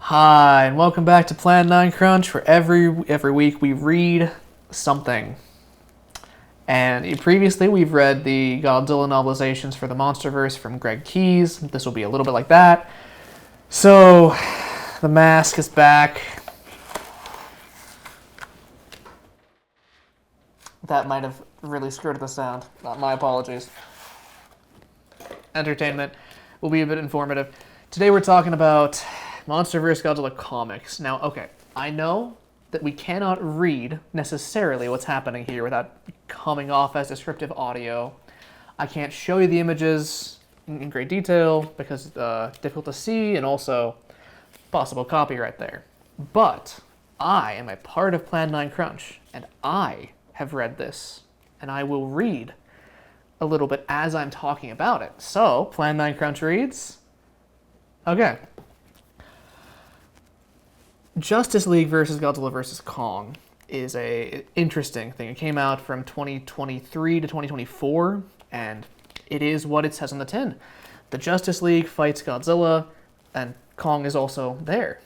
Hi, and welcome back to Plan 9 Crunch, where every week we read something. And previously we've read the Godzilla novelizations for the MonsterVerse from Greg Keyes. This will be a little bit like that. So, the mask is back. That might have really screwed the sound. My apologies. Entertainment will be a bit informative. Today we're talking about MonsterVerse Godzilla comics. Now, okay, I know that we cannot read necessarily what's happening here without coming off as descriptive audio. I can't show you the images in great detail because it's difficult to see and also possible copyright there. But I am a part of Plan 9 Crunch, and I have read this, and I will read a little bit as I'm talking about it. So, Plan 9 Crunch reads... Okay. Justice League versus Godzilla versus Kong is a interesting thing. It came out from 2023 to 2024, and it is what it says on the tin. The Justice League fights Godzilla, and Kong is also there.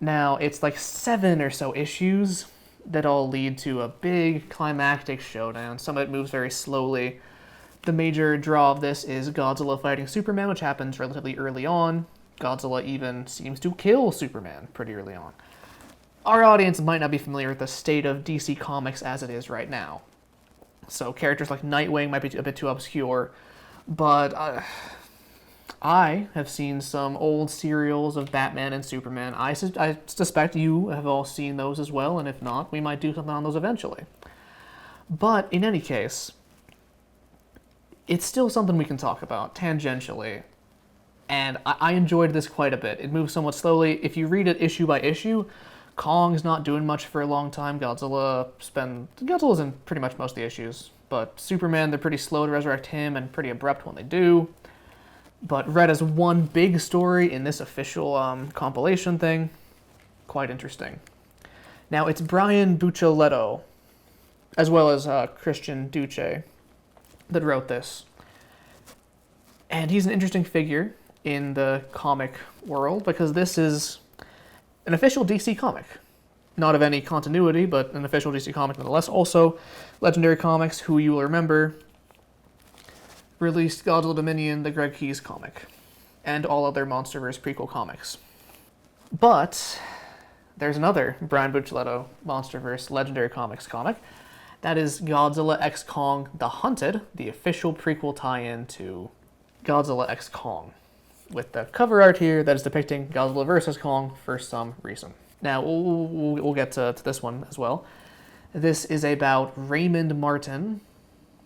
Now, it's like 7 or so issues that all lead to a big climactic showdown. Some of it moves very slowly. The major draw of this is Godzilla fighting Superman, which happens relatively early on. Godzilla even seems to kill Superman pretty early on. Our audience might not be familiar with the state of DC Comics as it is right now. So characters like Nightwing might be a bit too obscure, but I have seen some old serials of Batman and Superman. I suspect you have all seen those as well, and if not, we might do something on those eventually. But in any case, it's still something we can talk about tangentially. And I enjoyed this quite a bit. It moves somewhat slowly. If you read it issue by issue, Kong's not doing much for a long time. Godzilla's in pretty much most of the issues. But Superman, they're pretty slow to resurrect him and pretty abrupt when they do. But read as one big story in this official compilation thing, quite interesting. Now, it's Brian Buccellato, as well as Christian Duce, that wrote this. And he's an interesting figure in the comic world because this is an official DC comic. Not of any continuity, but an official DC comic nonetheless. Also, Legendary Comics, who you will remember, released Godzilla Dominion, the Greg Keyes comic, and all other MonsterVerse prequel comics. But there's another Brian Buccellato MonsterVerse Legendary Comics comic. That is Godzilla x Kong The Hunted, the official prequel tie-in to Godzilla x Kong, with the cover art here that is depicting Godzilla vs. Kong for some reason. Now, we'll get to this one as well. This is about Raymond Martin,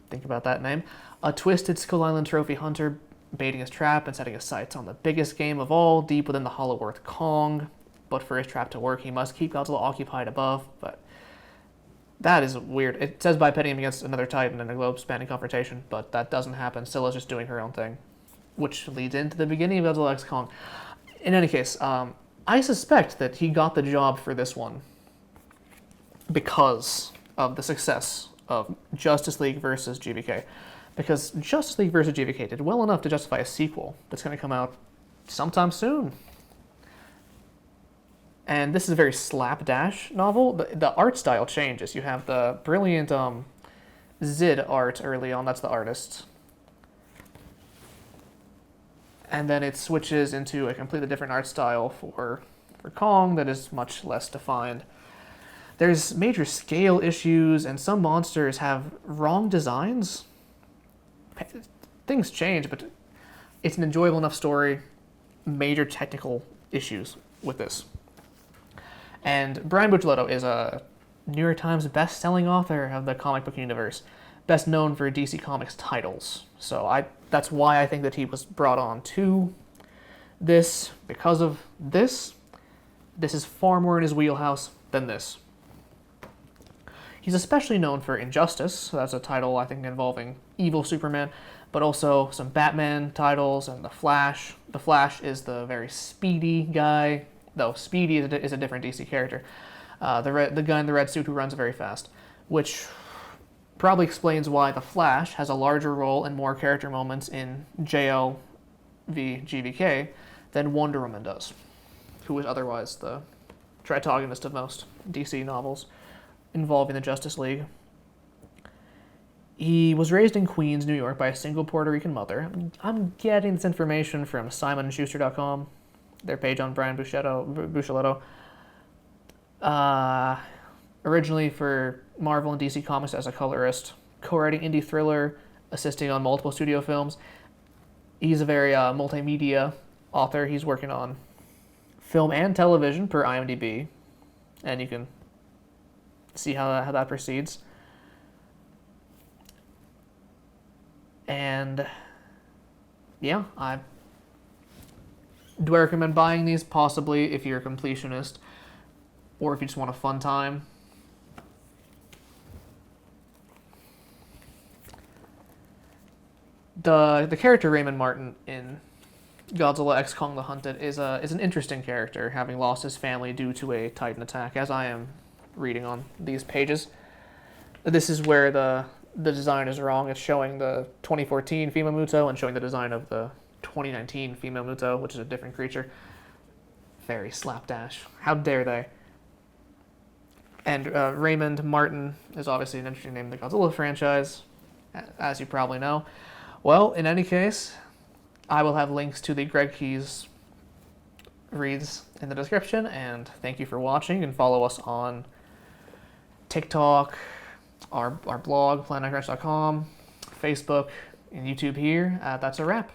think about that name, a twisted Skull Island trophy hunter baiting his trap and setting his sights on the biggest game of all, deep within the Hollow Earth Kong. But for his trap to work, he must keep Godzilla occupied above, but that is weird. It says by pitting him against another Titan in a globe-spanning confrontation, but that doesn't happen. Scylla's just doing her own thing, which leads into the beginning of Godzilla x Kong. In any case, I suspect that he got the job for this one because of the success of Justice League versus GVK. Because Justice League versus GVK did well enough to justify a sequel that's going to come out sometime soon. And this is a very slapdash novel. The art style changes. You have the brilliant Zid art early on. That's the artist. And then it switches into a completely different art style for Kong that is much less defined. There's major scale issues, and some monsters have wrong designs. Things change, but it's an enjoyable enough story. Major technical issues with this. And Brian Buccellato is a New York Times best-selling author of the comic book universe, best known for DC Comics titles. So that's why I think that he was brought on to this, because of this. This is far more in his wheelhouse than this. He's especially known for Injustice, so that's a title I think involving evil Superman, but also some Batman titles and The Flash. The Flash is the very speedy guy, though Speedy is a different DC character. The guy in the red suit who runs very fast, which probably explains why The Flash has a larger role and more character moments in JL v GVK than Wonder Woman does. who is otherwise the protagonist of most DC novels involving the Justice League. He was raised in Queens, New York by a single Puerto Rican mother. I'm getting this information from SimonandSchuster.com, their page on Brian Buccellato. Originally for Marvel and DC Comics as a colorist, co-writing indie thriller, assisting on multiple studio films. He's a very multimedia author. He's working on film and television per IMDb, and you can see how that proceeds. And yeah, do I recommend buying these? Possibly, if you're a completionist, or if you just want a fun time. The character Raymond Martin in Godzilla X Kong the Hunted is an interesting character, having lost his family due to a Titan attack, as I am reading on these pages. This is where the design is wrong. It's showing the 2014 Fima Muto and showing the design of the 2019 Fima Muto, which is a different creature. Very slapdash. How dare they? And Raymond Martin is obviously an interesting name in the Godzilla franchise, as you probably know. Well, in any case, I will have links to the Greg Keyes reads in the description, and thank you for watching, and follow us on TikTok, our blog, planetcrash.com, Facebook, and YouTube here. That's a wrap.